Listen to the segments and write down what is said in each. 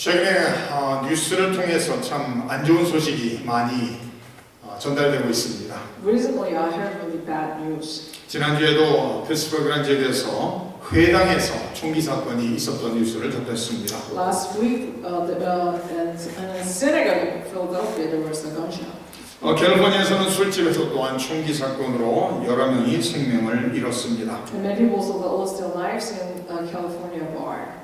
최근에 뉴스를 통해서 참 안 좋은 소식이 많이 전달되고 있습니다. Recently, I heard really bad news. 지난주에도 피츠버그라는 지역에서 회당에서 총기 사건이 있었던 뉴스를 접했습니다. Last week, in a synagogue in Philadelphia, there was a gunshot. 캘리포니아에서는 술집에서 또한 총기 사건으로 여러 명이 생명을 잃었습니다. And many people lost their lives in a California bar.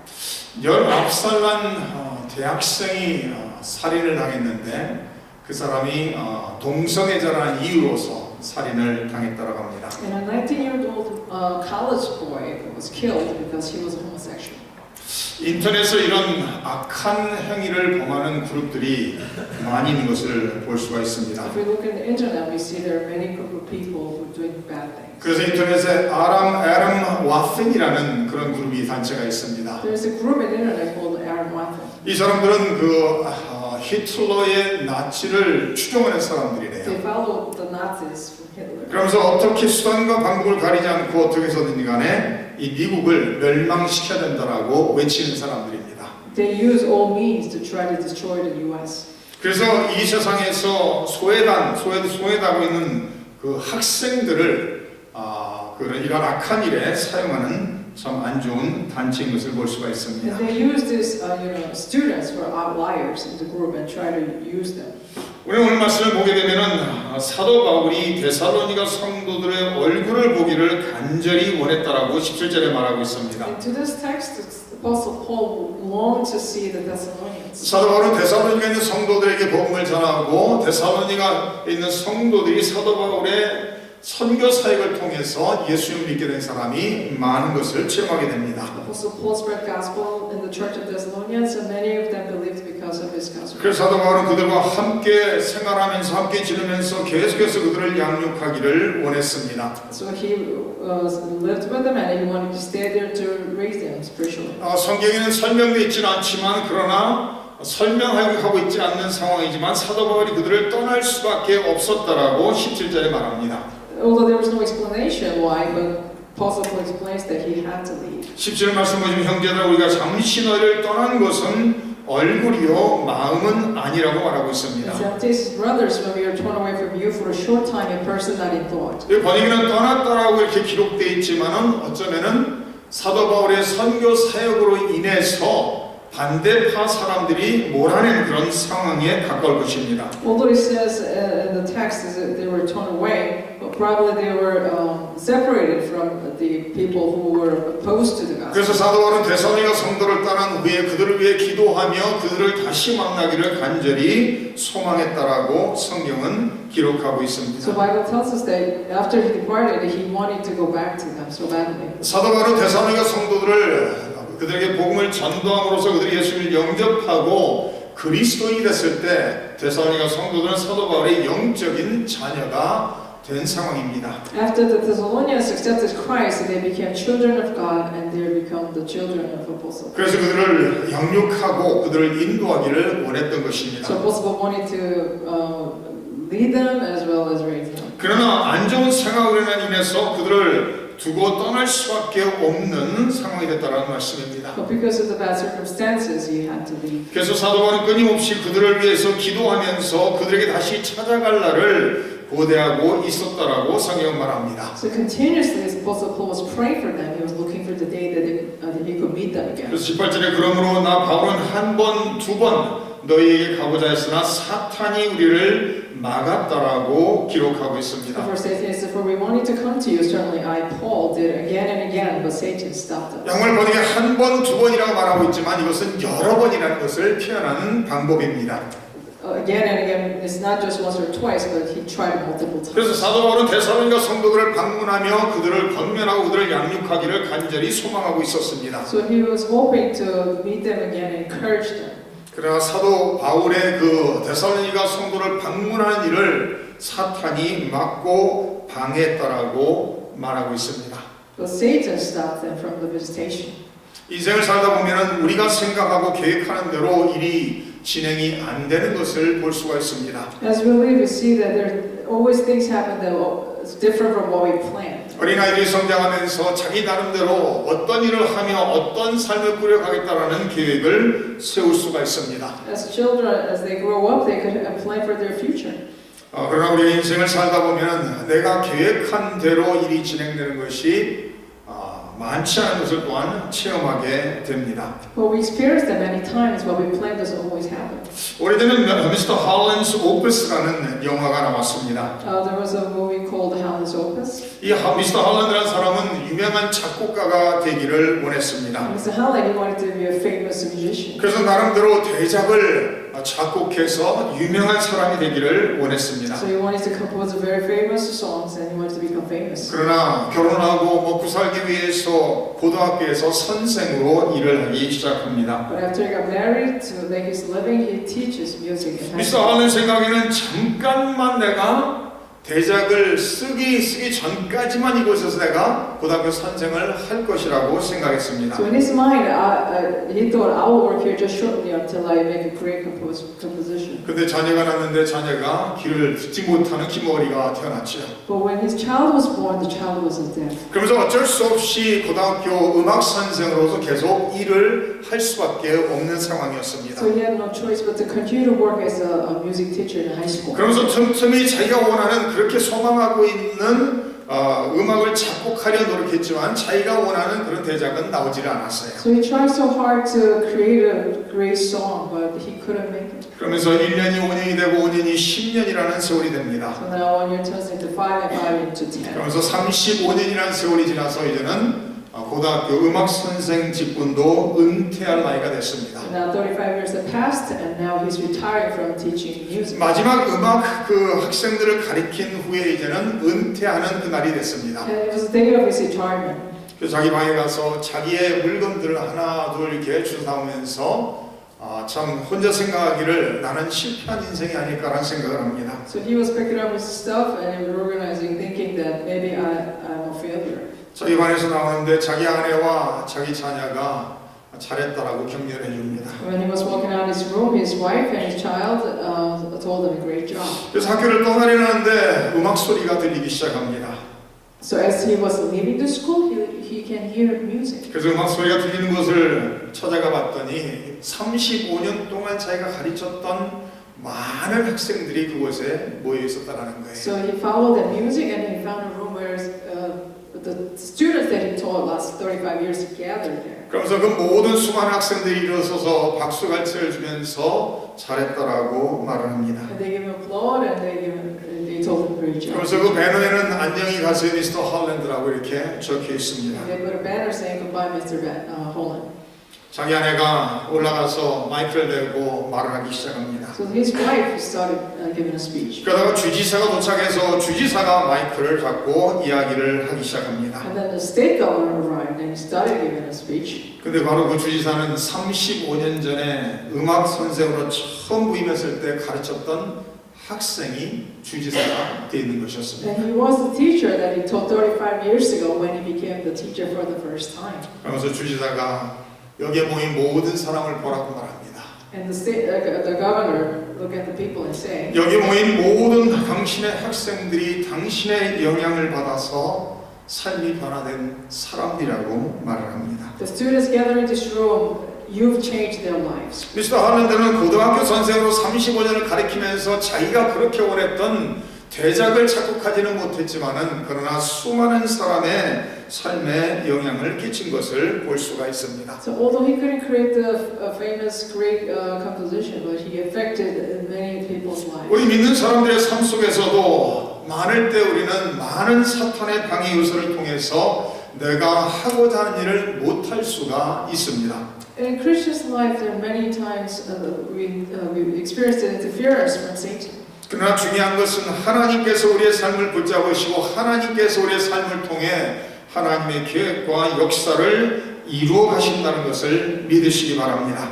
19살 난 대학생이 살인을 당했는데 그 사람이 동성애자라는 이유로서 살인을 당했다고 합니다. And a 19-year-old college boy was killed because he was homosexual. 인터넷에 이런 악한 행위를 범하는 그룹들이 많이 있는 것을 볼 수가 있습니다. If we look in the internet, we see there are many group of people who are doing bad things. 그래서 인터넷에 아람 와펜이라는 그런 그룹이 단체가 있습니다. There is a group in the internet called Aaron Waffen. 이 사람들은 히틀러의 나치를 추종하는 사람들이래요. They follow the Nazis from Hitler. 그러면서 어떻게 수단과 방법을 가리지 않고 어떻게 해서든지 간에 이 미국을 멸망시켜야 된다라고 외치는 사람들입니다. They use all means to try to destroy the U.S. 그래서 이 세상에서 소외당하고 있는 그 학생들을 그런 이런 악한 일에 사용하는 참 안 좋은 단체인 것을 볼 수가 있습니다. And they use these, students who are outliers in the group and try to use them. 우리 오늘 말씀을 보게 되면은 사도 바울이 데살로니가 성도들의 얼굴을 보기를 간절히 원했다라고 17절에 말하고 있습니다. Into this text, the Apostle Paul longed to see the Thessalonians. 사도 바울은 데살로니가 있는 성도들에게 복음을 전하고 데살로니가 있는 성도들이 사도 바울의 선교 사역을 통해서 예수님을 믿게 된 사람이 많은 것을 체험하게 됩니다. Apostle Paul spread gospel in the church of Thessalonians, and many of them believed because of his gospel. 그래서 사도 바울은 그들과 함께 생활하면서 함께 지내면서 계속해서 그들을 양육하기를 원했습니다. So he lived with them, and he wanted to stay there to raise them spiritually. 성경에는 설명되어 있지는 않지만 그러나 설명하고 있지 않는 상황이지만 사도 바울이 그들을 떠날 수밖에 없었다라고 17절에 말합니다. Although there was no explanation why, but Apostle Paul explains that he had to leave. 17절 말씀 보시면 형제들아 우리가 잠시 너희를 떠난 것은 얼굴이요 마음은 아니라고 말하고 있습니다. And says, brothers, when we are torn away from you for a short time, in person, not in thought. 이 번역에는 떠났다라고 이렇게 기록되어 있지만은 어쩌면은 사도 바울의 선교 사역으로 인해서 반대파 사람들이 몰아낸 그런 상황에 가까울 것입니다. Although it says in the text that they were torn away, but probably they were separated from the people who were opposed to the gospel. 그래서 사도 바울은 데살로니가 성도를 떠난 후에 그들을 위해 기도하며 그들을 다시 만나기를 간절히 소망했다라고 성경은 기록하고 있습니다. So Bible tells us that after he departed, he wanted to go back to them so badly. 사도 바울은 데살로니가 성도들을 그들에게 복음을 전도함으로써 그들이 예수를 영접하고 그리스도인이 됐을 때 데살로니가 성도들은 사도 바울의 영적인 자녀가 된 상황입니다. After the Thessalonians accepted Christ, they became children of God, and they become the children of Apostle. 그래서 그들을 양육하고 그들을 인도하기를 원했던 것입니다. So Apostle wanted to lead them as well as raise them. 그러나 안 좋은 생각으로 인해서 그들을 두고 떠날 수밖에 없는 상황이 됐다라는 말씀입니다. But because of the bad circumstances, he had to leave. 그래서 사도 바울은 끊임없이 그들을 위해서 기도하면서 그들에게 다시 찾아갈 날을 고대하고 있었다라고 성경은 말합니다. So continuously, as Apostle Paul was praying for them, he was looking for the day that he could meet them again. 그래서 18절에 그러므로 나 바울은 한 번, 두 번 너희에게 가보자 했으나 사탄이 우리를 막았다라고 기록하고 있습니다. Verse 18 says, "For we wanted to come to you, certainly I, Paul, did again and again, but Satan stopped us." 양말 번역에 한 번, 두 번이라고 말하고 있지만 이것은 여러 번이라는 것을 표현하는 방법입니다. Again and again, it's not just once or twice, but he tried multiple times. 그래서 사도 바울은 데살로니가 성도들을 방문하며 그들을 권면하고 그들을 양육하기를 간절히 소망하고 있었습니다. So he was hoping to meet them again and encourage them. 그러나 사도 바울의 그 데살로니가 성도를 방문하는 일을 사탄이 막고 방해했다라고 말하고 있습니다. But Satan stopped them from the visitation. 인생을 살다 보면은 우리가 생각하고 계획하는 대로 일이 진행이 안 되는 것을 볼 수가 있습니다. As we live, we see that there always things happen that is different from what we planned. 어린아이들이 성장하면서 자기 나름대로 어떤 일을 하며 어떤 삶을 꾸려가겠다라는 계획을 세울 수가 있습니다. As children, as they grow up, they could plan for their future. 그러나 우리가 인생을 살다 보면 내가 계획한 대로 일이 진행되는 것이 많지 않은 것을 또한 체험하게 됩니다. But we experience that many times. What we plan doesn't always happen. 오래전에 미스터 할랜스 오프스라는 영화가 나왔습니다. There was a movie called Howl's Opus. 이 미스터 할랜드라는 사람은 유명한 작곡가가 되기를 원했습니다. Mr. Howland, he wanted to be a famous musician. 그래서 나름대로 대작을 작곡해서 유명한 사람이 되기를 원했습니다. So he wanted to compose very famous songs and he wanted to become famous. 그러나 결혼하고 먹고 살기 위해서 고등학교에서 선생으로 일을 하기 시작합니다. But after he got married to make his living, he teaches music in high 미스터 school. 할랜 생각에는 잠깐만 내가 대작을 쓰기 전까지만 이곳에서 내가 고등학교 선생을 할 것이라고 생각했습니다. So in his mind, he thought, I will work here just shortly until I make a great composition. 근데 자녀가 낳는데 자녀가 귀를 듣지 못하는 귀머거리가 태어났죠. But when his child was born, the child wasn't deaf. 그러면서 어쩔 수 없이 고등학교 음악 선생으로서 계속 일을 할 수밖에 없는 상황이었습니다. So he had no choice but to continue to work as a music teacher in high school. 그러면서 틈틈이 자기가 원하는 그렇게 소망하고 있는 음악을 작곡하려 노력했지만 자기가 원하는 그런 대작은 나오지를 않았어요. So he tried so hard to create a great song, but he couldn't make it. 그러면서 1년이 5년이 되고 5년이 10년이라는 세월이 됩니다. So now 1 year turns into 5 and 5 into 10. 그러면서 35년이라는 세월이 지나서 이제는 고등학교 음악 선생 직분도 은퇴할 나이가 됐습니다. So now 35 years have passed and now he's retiring from teaching music. 마지막 음악 그 학생들을 가리킨 후에 이제는 은퇴하는 그 날이 됐습니다. And it was the day of his retirement. 그래서 자기 방에 가서 자기의 물건들을 하나 둘 이렇게 주워담으면서 참 혼자 생각하기를 나는 실패한 인생이 아닐까라는 생각을 합니다. So he was picking up his stuff and he was organizing, thinking that maybe I'm a failure. 자기 방에서 나오는데 자기 아내와 자기 자녀가 잘했다라고 격려해 줍니다. When he was walking out his room, his wife and his child told him a great job. 그래서 학교를 떠나려는데 음악 소리가 들리기 시작합니다. So as he was leaving the school, he can hear music. 그래서 음악 소리가 들리는 곳을 찾아가 봤더니 35년 동안 자기가 가르쳤던 많은 학생들이 그곳에 모여 있었다는 거예요. So he followed the music and he found a room where the students that he taught last 35 years gathered there. 그러면서 그 모든 수많은 학생들이 일어서서 박수갈채를 주면서 잘했다라고 말을 합니다. And they gave him applaud and they told him great job. 그래서 그 배너에는 안녕히 가세요 미스터 할랜드라고 이렇게 적혀 있습니다. And they put a banner saying goodbye, Mr. Holland. 자기 아내가 올라가서 마이크를 대고 말을 하기 시작합니다. So his wife started giving a speech. 그러다가 주지사가 도착해서 주지사가 마이크를 잡고 이야기를 하기 시작합니다. And then the state governor arrived and he started giving a speech. 근데 바로 그 주지사는 35년 전에 음악 선생으로 처음 부임했을 때 가르쳤던 학생이 주지사가 되어 있는 것이었습니다. And he was the teacher that he taught 35 years ago when he became the teacher for the first time. 그러면서 주지사가 여기에 모인 모든 사람을 보라고 말합니다. And the governor looked at the people and said, 여기 모인 모든 당신의 학생들이 당신의 영향을 받아서 삶이 변화된 사람이라고 말을 합니다. the students gathered in this room, you've changed their lives. 미스터 할랜드는 고등학교 선생으로 35년을 가르치면서 자기가 그렇게 원했던 대작을 작곡하지는 못했지만은 그러나 수많은 사람의 삶에 영향을 끼친 것을 볼 수가 있습니다. So although he couldn't create a famous great composition, but he affected many people's lives. 우리 믿는 사람들의 삶 속에서도 많을 때 우리는 많은 사탄의 방해 요소를 통해서 내가 하고자 하는 일을 못할 수가 있습니다. In Christian's life, there are many times we experience the interference from Satan. 그러나 중요한 것은 하나님께서 우리의 삶을 붙잡으시고 하나님께서 우리의 삶을 통해 하나님의 계획과 역사를 이루어 가신다는 것을 믿으시기 바랍니다.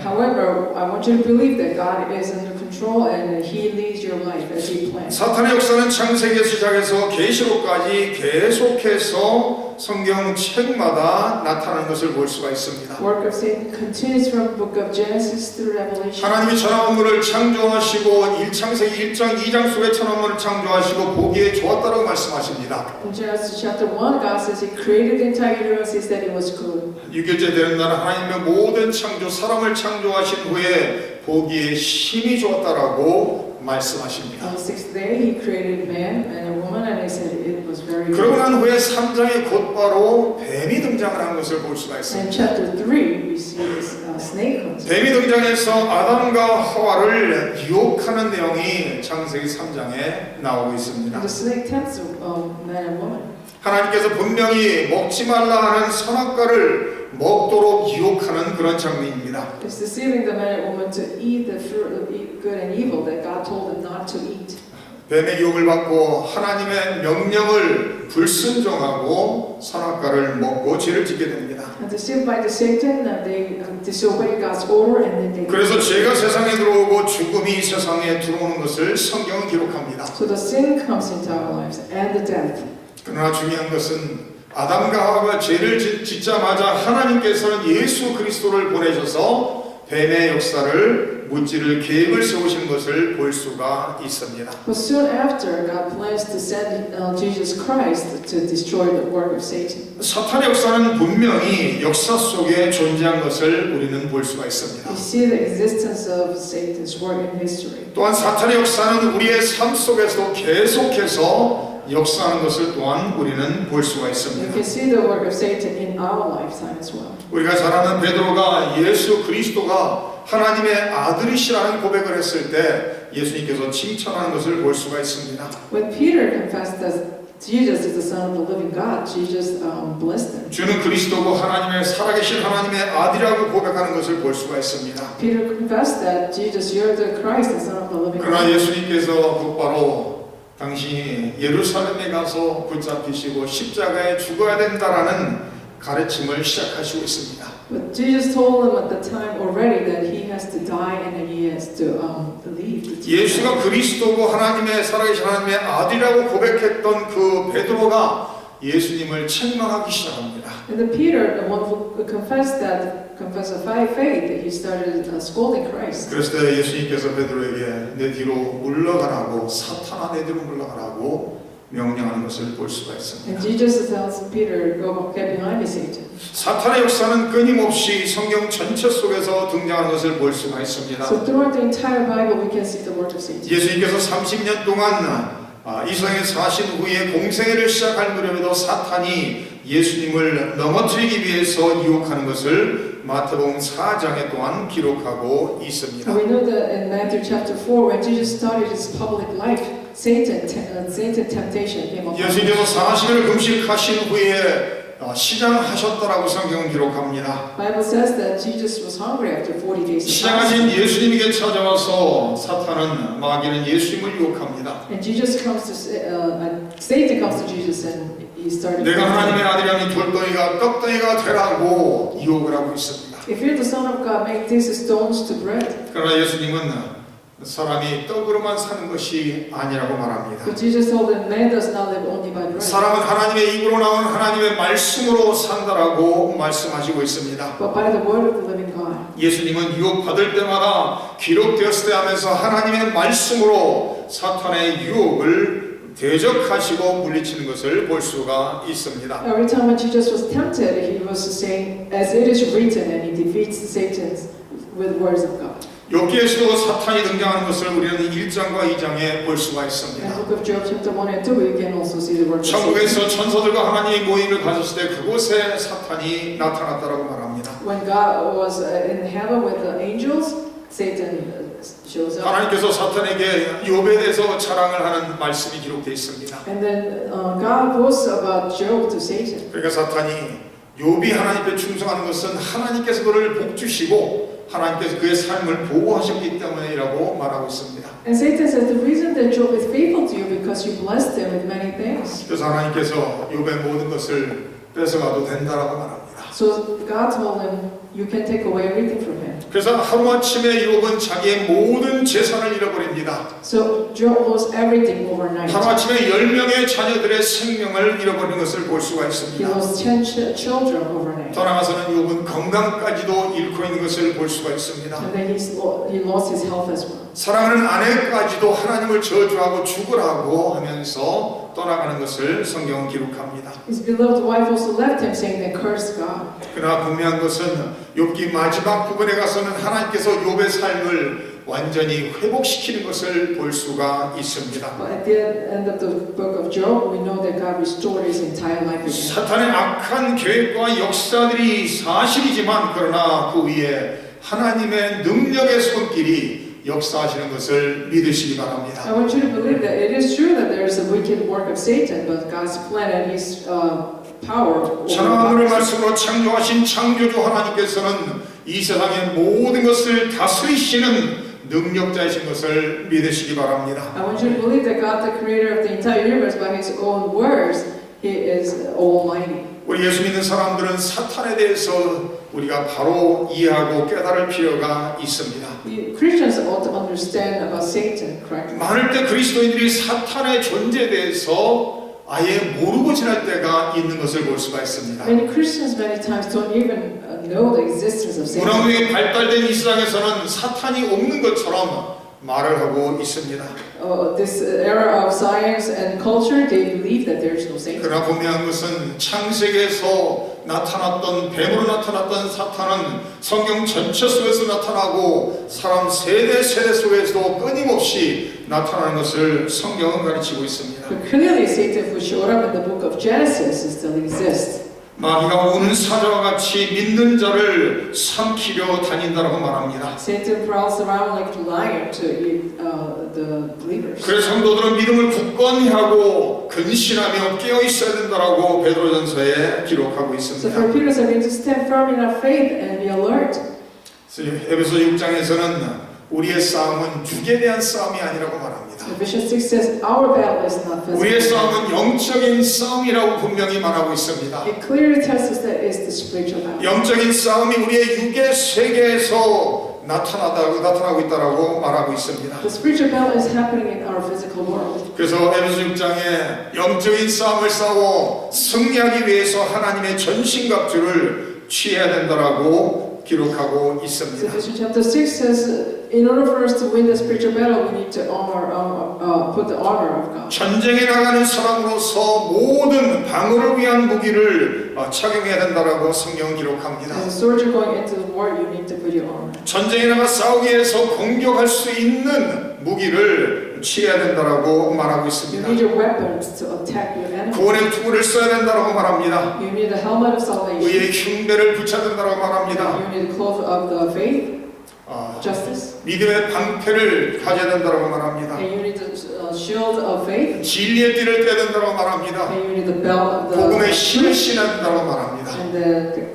However, I want you to believe that God is under control and He leads your life as He plans. 사탄의 역사는 창세기에서 시작해서 계시록까지 계속해서 성경 책마다 나타나는 것을 볼 수가 있습니다. Work of Satan continues from the book of Genesis through Revelation. 하나님이 천하만물을 창조하시고 창세기 1장 2장 속에 천하만물을 창조하시고 보기에 좋았다고 말씀하십니다. In Genesis chapter 1, God says He created the entire universe. He said it was good. 6일째 되는 날 하나님의 모든 창조 사람을 창조하신 후에 보기에 심히 좋았다라고 말씀하십니다. On the sixth day, He created man and a woman, and He said it was very 그러고 good. 난 후에 3장에 곧바로 뱀이 등장을 하는 것을 볼 수가 And 있습니다. in chapter 3, we see this snake comes. 뱀이 등장해서 아담과 하와를 유혹하는 내용이 창세기 3장에 나오고 있습니다. The snake tempts man and woman. 하나님께서 분명히 먹지 말라 하는 선악과를 먹도록 유혹하는 그런 장면입니다. It's deceiving the man and woman to eat the fruit of good and evil that God told them not to eat. 뱀의 유혹을 받고 하나님의 명령을 불순종하고 선악과를 먹고 죄를 짓게 됩니다. And deceived by the Satan, they disobey God's order, and then they. 그래서 죄가 세상에 들어오고 죽음이 세상에 들어오는 것을 성경은 기록합니다. So the sin comes into our lives and the death. 그러나 중요한 것은 아담과 하와가 죄를 짓자마자 하나님께서는 예수 그리스도를 보내셔서 뱀의 역사를 무찌를 계획을 세우신 것을 볼 수가 있습니다. But soon after, God plans to send Jesus Christ to destroy the work of Satan. 사탄의 역사는 분명히 역사 속에 존재한 것을 우리는 볼 수가 있습니다. We see the existence of Satan's work in history. 또한 사탄의 역사는 우리의 삶 속에서도 계속해서 역사하는 것을 또한 우리는 볼 수가 You 있습니다. can see the work of Satan in our lifetime as well. 우리가 잘 아는 베드로가 예수 그리스도가 하나님의 아들이시라는 고백을 했을 때 예수님께서 칭찬하는 것을 볼 수가 있습니다. When Peter confessed that Jesus is the Son of the living God, Jesus blessed him. 주는 그리스도고 하나님의 살아계신 하나님의 아들이라고 고백하는 것을 볼 수가 있습니다. Peter confessed that Jesus, you're the Christ, the Son of the living 그러나 God. 예수님께서 곧바로 당신이 예루살렘에 가서 붙잡히시고 십자가에 죽어야 된다라는 가르침을 시작하시고 있습니다. But Jesus told him at the time already that he has to die and that he has to leave. 예수가 그리스도고 하나님의 살아계신 하나님의 아들이라고 고백했던 그 베드로가 예수님을 책망하기 시작합니다. And then Peter, the one who confessed by faith, he started scolding Christ. 그랬을 때 예수님께서 베드로에게 내 뒤로 물러가라고 사탄아 내 뒤로 물러가라고 명령하는 것을 볼 수가 있습니다. And Jesus tells Peter, go get behind me, Satan. 사탄의 역사는 끊임없이 성경 전체 속에서 등장하는 것을 볼 수가 있습니다. So throughout the entire Bible, we can see the work of Satan. 예수님께서 30년 동안 이 세상에 사신 후에 공생애를 시작할 무렵에도 사탄이 예수님을 넘어뜨리기 위해서 유혹하는 것을 마태복음 4장에 또한 기록하고 있습니다. We know that in Matthew chapter 4, when Jesus started his public life, Satan temptation came upon him. 예수님께서 40일 금식하신 후에 시장하셨다라고 성경은 기록합니다. Bible says that Jesus was hungry after 40 days of 시장하신 fasting. 예수님에게 찾아와서 사탄은 마귀는 예수님을 유혹합니다. And Jesus comes to Satan comes to Jesus and he started. 내가 하나님의 아들이라니 돌덩이가 떡덩이가 되라고 유혹을 하고 있습니다. If you're the Son of God, make these stones to bread. 그러나 예수님은 사람이 떡으로만 사는 것이 아니라고 말합니다. But Jesus told him, man does not live only by bread, 사람은 하나님의 입으로 나온 하나님의 말씀으로 산다라고 말씀하시고 있습니다. but by the word of the living God. 예수님은 유혹받을 때마다 기록되었을 때 하면서 하나님의 말씀으로 사탄의 유혹을 대적하시고 물리치는 것을 볼 수가 있습니다. Every time when Jesus was tempted, he was saying, as it is written, and he defeats Satan with words of God. 욥기에서도 사탄이 등장하는 것을 우리는 1장과 2장에 볼 수가 In 있습니다. the book of Job chapter 1 and 2, we can also see the work of Satan. 천국에서 천사들과 하나님이 모임을 가졌을 때 그곳에 사탄이 나타났다라고 말합니다. When God was in heaven with the angels, Satan shows up. 하나님께서 사탄에게 욥에 대해서 자랑을 하는 말씀이 기록되어 있습니다. And then God boasts about Job to Satan. 그러니까 사탄이 욥이 하나님께 충성하는 것은 하나님께서 그를 복주시고 하나님께서 그의 삶을 보호하셨기 때문이라고 말하고 있습니다. And Satan says the reason that Job is faithful to you because you blessed him with many things. 그래서 하나님께서 욥의 모든 것을 뺏어가도 된다라고 말합니다. So God told him, you can take away everything from him. 그래서 하루아침에 욥은 자기의 모든 재산을 잃어버립니다. So Job lost everything overnight. 하루아침에 10명의 자녀들의 생명을 잃어버린 것을 볼 수가 He 있습니다. lost 10 children overnight. 더 나아가서는 욥은 건강까지도 잃고 있는 것을 볼 수가 있습니다. And then he lost his health as well. 사랑하는 아내까지도 하나님을 저주하고 죽으라고 하면서 떠나가는 것을 성경은 기록합니다. His beloved wife also left him, saying they cursed God. 그러나 분명한 것은 욥기 마지막 부분에 가서는 하나님께서 욥의 삶을 완전히 회복시키는 것을 볼 수가 있습니다. But at the end of the book of Job, we know that God restored his entire life again. 사탄의 악한 계획과 역사들이 사실이지만 그러나 그 위에 하나님의 능력의 손길이 역사하시는 것을 믿으시기 바랍니다. I want you to believe that it is true that there is a wicked work of Satan, but God's plan and His power. 하나님의 말씀으로 창조하신 창조주 하나님께서는 이 세상의 모든 것을 다스리시는 능력자이신 것을 믿으시기 바랍니다. I want you to believe that God, the creator of the entire universe, by His own words, He is almighty. 우리 예수 믿는 사람들은 사탄에 대해서 우리가 바로 이해하고 깨달을 필요가 있습니다. Christians ought to understand about Satan correctly. 많을 때 그리스도인들이 사탄의 존재에 대해서 아예 모르고 지날 때가 있는 것을 볼 수가 있습니다. Many Christians many times don't even know the existence of Satan. 문화무역이 발달된 이 세상에서는 사탄이 없는 것처럼 말을 하고 있습니다. This era of science and culture, they believe that there is no Satan. 그러나 분명한 것은 창세기에서 나타났던 뱀으로 나타났던 사탄은 성경 전체 속에서 나타나고 사람 세대 속에서도 끊임없이 나타나는 것을 성경은 가르치고 있습니다. But clearly, Satan, who showed up in the book of Genesis, still exists. 마귀가 우는 사자와 같이 믿는 자를 삼키려 다닌다라고 말합니다. Satan prowls around like a lion to eat the believers. 그래서 성도들은 믿음을 굳건히 하고 근신하며 깨어 있어야 된다라고 베드로전서에 기록하고 So 있습니다. for Peter said, we need to stand firm in our faith and be alert. 에베소 6장에서는 우리의 싸움은 육에 대한 싸움이 아니라고 말합니다. Ephesians 6 says, our battle is not 우리의 physical. 싸움은 영적인 싸움이라고 분명히 말하고 있습니다. It clearly tells us that it's the spiritual battle. 영적인 싸움이 우리의 육의 세계에서 나타나고 있다라고 말하고 있습니다. The spiritual battle is happening in our physical world. 그래서 에베소 6장에 영적인 싸움을 싸워 승리하기 위해서 하나님의 전신갑주를 취해야 된다라고 기록하고 So 있습니다. Ephesians chapter 6 says, in order for us to win the spiritual battle, we need to put the armor of God. 전쟁에 나가는 사람으로서 모든 방어를 위한 무기를 착용해야 된다라고 성경은 기록합니다. As a soldier going into the war, you need to put your armor. 전쟁에 나가 싸우기 위해서 공격할 수 있는 무기를 취해야 된다라고 말하고 You 있습니다. need your weapons to attack your enemy. 구원의 투구를 써야 된다고 말합니다. You need the helmet of salvation. 의의 흉배를 붙여야 된다고 말합니다. You need the cloth of the faith, 아, justice. 믿음의 방패를 가져야 된다고 말합니다. And you need the shield of faith. 진리의 띠를 떼야 된다고 말합니다. And you need the belt of 복음의 the 힘을 신어야 된다고 말합니다. and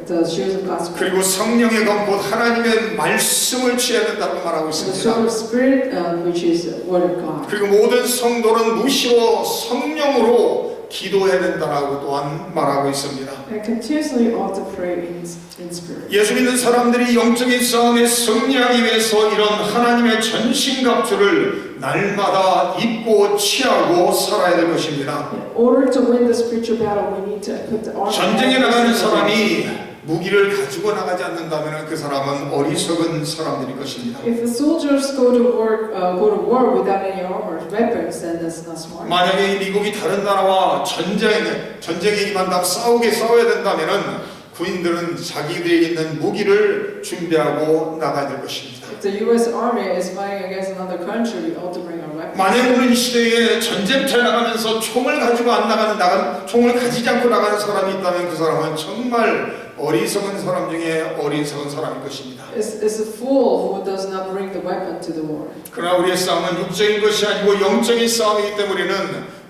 the shoes of God's spirit. 그리고 성령의 검 곧 하나님의 말씀을 취해야 된다고 말하고 And the 있습니다. sword of spirit, which is the word of God. 그리고 모든 성도는 무시로 성령으로 기도해야 된다고 또한 말하고 있습니다. And continuously ought to pray in spirit. 예수 믿는 사람들이 영적인 싸움에 승리하기 위해서 이런 하나님의 전신갑주를 날마다 입고 취하고 살아야 될 것입니다. In order to win the spiritual battle, we need to put the armor. 전쟁에 나가는 사람이 무기를 가지고 나가지 않는다면 그 사람은 어리석은 사람들일 것입니다. If the soldiers go to war without any armor, weapons, then that's not smart. 만약에 미국이 다른 나라와 전쟁에 임한다면 싸워야 된다면은 군인들은 자기들에게 있는 무기를 준비하고 나가야 될 것입니다. If the U.S. Army is fighting against another country, we ought to bring our weapons. 만약 우리 시대에 전쟁터에 나가면서 총을 가지고 안 나가는 총을 가지지 않고 나가는 사람이 있다면 그 사람은 정말 어리석은 사람 중에 어리석은 사람일 것입니다. It's a fool who does not bring the weapon to the war. 그러나 우리의 싸움은 육적인 것이 아니고 영적인 싸움이기 때문에 우리는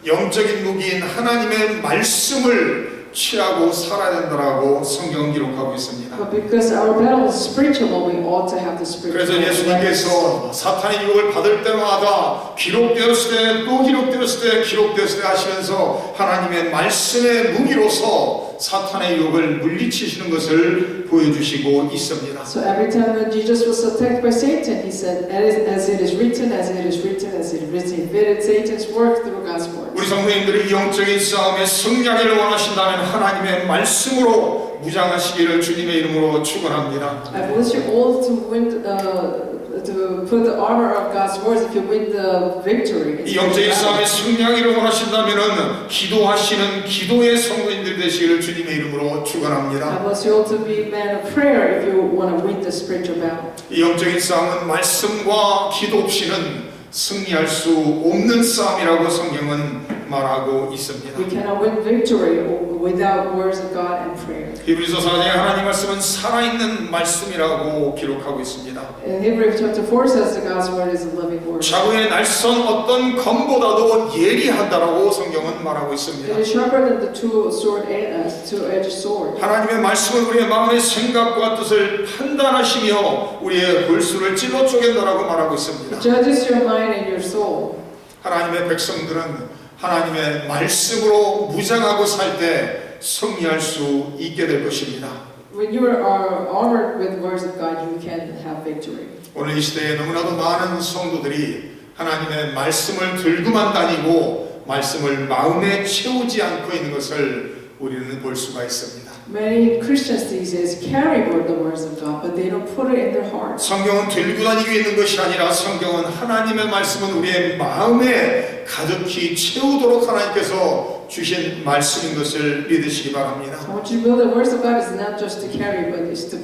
영적인 무기인 하나님의 말씀을 취하고 살아야 된다라고 성경 기록하고 있습니다. But because our battle is spiritual, we ought to have the spiritual 그래서 weapons. 예수님께서 사탄의 유혹을 받을 때마다 기록되었을 때 또 기록되었을 때 기록되었을 때 하시면서 하나님의 말씀의 무기로서 사탄의 유혹을 물리치시는 것을 보여주시고 있습니다. So every time that Jesus was attacked by Satan, he said, as it is written, as it is written, as it is written. He did Satan's work through God's word. 우리 성도님들이 영적인 싸움에 승리하기를 원하신다면 하나님의 말씀으로 무장하시기를 주님의 이름으로 축원합니다. I bless you all to win, to put the armor of God's words if you win the victory. 이 영적인 싸움에 승리하기를 원하신다면 기도하시는 기도의 성도님들 되시기를 주님의 이름으로 I 축원합니다. bless you all to be men of prayer if you want to win the spiritual battle. 이 영적인 싸움은 말씀과 기도 없이는 승리할 수 없는 싸움이라고 성경은 말하고 있습니다. We cannot win victory without words of God and prayer. 히브리서 4장에 하나님 말씀은 살아있는 말씀이라고 기록하고 있습니다. In Hebrews chapter 4 says that God's word is a living word. 자구의 날선 어떤 검보다도 예리하다라고 성경은 말하고 It 있습니다. is sharper than the two-edged sword. 하나님의 말씀은 우리의 마음의 생각과 뜻을 판단하시며 우리의 골수를 찔러 쪼갠다라고 말하고 있습니다. It judges your mind and your soul. 하나님의 백성들은 하나님의 말씀으로 무장하고 살 때 승리할 수 있게 될 것입니다. When you are armored with words of God, you can have victory. 오늘 이 시대에 너무나도 많은 성도들이 하나님의 말씀을 들고만 다니고 말씀을 마음에 채우지 않고 있는 것을 우리는 볼 수가 있습니다. Many Christians these days carry the words of God, but they don't put it in their hearts. 성경은 들고 다니고 있는 것이 아니라 성경은 하나님의 말씀은 우리의 마음에 가득히 채우도록 하나님께서 주신 말씀인 것을 믿으시기 바랍니다. I want you to know the words of God is not just to carry, but is to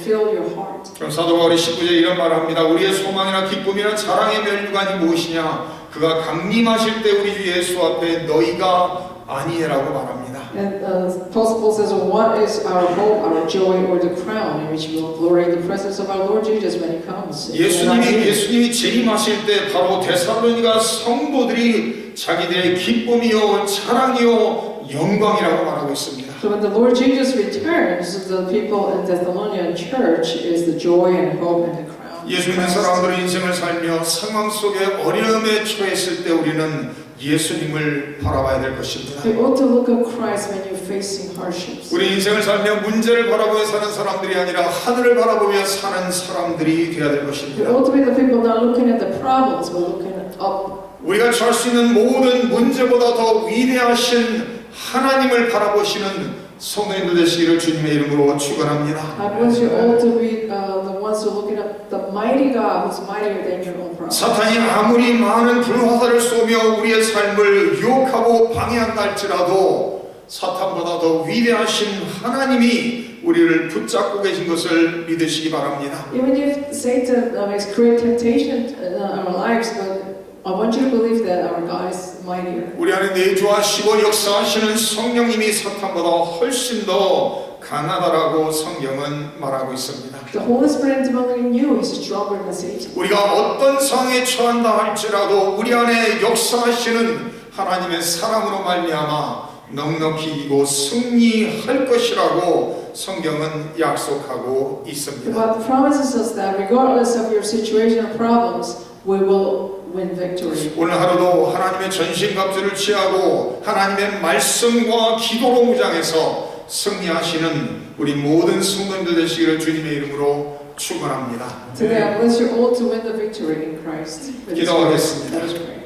fill your heart. 그럼 사도 바울이 19절에 이런 말을 합니다. 우리의 소망이나 기쁨이나 자랑의 면류관이 무엇이냐? 그가 강림하실 때 우리 주 예수 앞에 너희가 아니에라고 말합니다. And Apostle Paul says, what is our hope, our joy, or the crown in which we will glory in the presence of our Lord Jesus when He comes? 예수님이 재림하실 때 바로 데살로니가 성도들이 자기들의 기쁨이요 자랑이요 영광이라고 말하고 있습니다. So when the Lord Jesus returns, the people in Thessalonian church is the joy and hope and the crown. 예수 믿는 사람들은 인생을 살며 상황 속에 어려움에 처했을 때 우리는 예수님을 바라봐야 될 것입니다. You ought to look at Christ when you're facing hardships. 우리 인생을 살며 문제를 바라보며 사는 사람들이 아니라 하늘을 바라보며 사는 사람들이 되어야 될 You 것입니다. ought to be the people not looking at the problems, but looking up. 우리가 처할 수 있는 모든 문제보다 더 위대하신 하나님을 바라보시는 성도님들 되시기를 주님의 이름으로 축원합니다. I want you all to be the ones who are looking at the mighty God who's mightier than your own problems. 사탄이 아무리 많은 불화살을 쏘며 우리의 삶을 유혹하고 방해한다 할지라도 사탄보다 더 위대하신 하나님이 우리를 붙잡고 계신 것을 믿으시기 바랍니다. Even if Satan makes great temptation in our lives, but I want you to believe that our God is mightier. 우리 안에 내주하시고 역사하시는 성령님이 사탄보다 훨씬 더 강하다라고 성경은 말하고 있습니다. The Holy Spirit dwelling in you is stronger than Satan. 우리가 어떤 상황에 처한다 할지라도 우리 안에 역사하시는 하나님의 사랑으로 말미암아 넉넉히 이기고 승리할 것이라고 성경은 약속하고 있습니다. God promises us that regardless of your situation or problems, we will win victory. 오늘 하루도 하나님의 전신갑주를 취하고 하나님의 말씀과 기도로 무장해서 승리하시는 우리 모든 성도님들 되시기를 주님의 이름으로 축원합니다. Today I bless you all to win the victory in Christ. 기도하겠습니다. Let us pray.